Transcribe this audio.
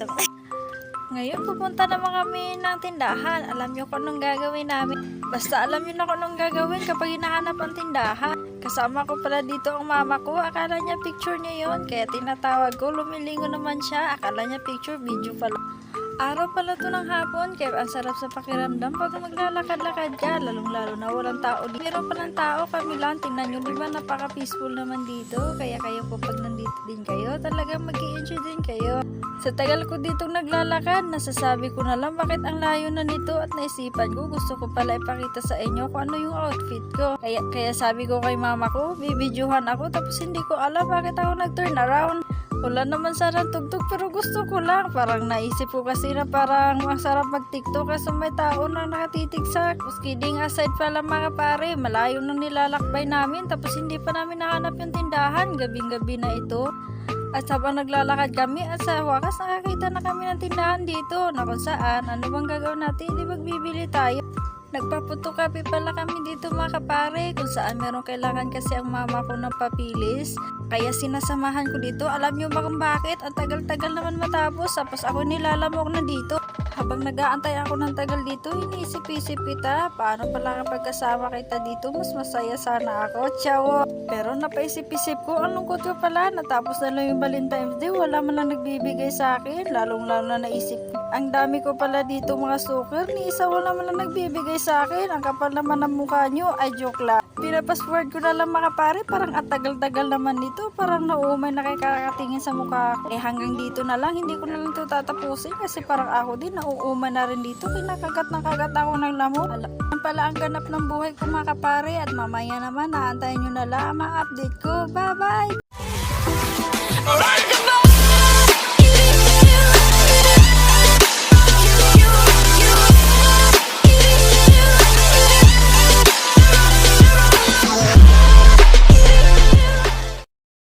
isa pa. Ngayon pupunta naman kami ng tindahan. Alam nyo kung anong gagawin namin. Basta alam nyo na kung anong gagawin kapag hinahanap ang tindahan. Kasama ko pala dito ang mama ko. Akala niya picture niya yon, kaya tinatawag ko. Lumilingo naman siya. Akala niya picture, video pala. Araw pala to ng hapon, kaya ang sarap sa pakiramdam pag maglalakad-lakad ka, lalong-lalo na walang tao dito. Meron pa ng tao, kami lang, tingnan nyo, diba napaka-peaceful naman dito, kaya kayo po pag nandito din kayo, talagang mag-i-enjoy din kayo. Sa tagal ko ditong naglalakad, nasasabi ko na lang bakit ang layo na nito at naisipan ko, gusto ko pala ipakita sa inyo kung ano yung outfit ko. Kaya sabi ko kay mama ko, bibidyohan ako, tapos hindi ko alam bakit ako nag-turn around. Wala naman sana tugtog pero gusto ko lang. Parang naisip ko kasi na parang masarap mag-tiktok kasi may tao na nakatitigsak. Tapos kidding aside pala mga pare, malayo nang nilalakbay namin tapos hindi pa namin nahanap yung tindahan. Gabing-gabi na ito. At habang naglalakad kami at sa wakas nakakita na kami ng tindahan dito na kung saan, ano bang gagawin natin? Di magbibili tayo. Nagpaputukapi pala kami dito mga kapare kung saan meron kailangan kasi ang mama ko ng papilis. Kaya sinasamahan ko dito. Alam nyo ba kung bakit? Ang tagal-tagal naman matapos. Tapos ako nilalamok na dito. Habang nag-aantay ako ng tagal dito, iniisip-isip kita. Paano pala kapag kasama kita dito? Mas masaya sana ako. Ciao! Pero napaisip-isip ko, ang lungkot ko pala. Natapos na lang yung Valentine's Day. Wala man lang nagbibigay sa akin. Lalong-lalo na naisip ko. Ang dami ko pala dito mga suker. Ni isa wala man lang nagbibigay sa akin. Ang kapal naman ng mukha nyo. Ay, joke lang. Pinapassword ko na lang mga pare. Parang at tagal-tagal naman dito. Parang naumay na kay kakatingin sa mukha ko. Hanggang dito na lang. Hindi ko na lang ito tatapusin. Kasi parang ako din nauumay na rin dito. Kinakagat na kagat ako ng lamok. Alam pala ang ganap ng buhay ko mga kapare. At mamaya naman naantayin nyo na lang ang mga update ko. Bye-bye!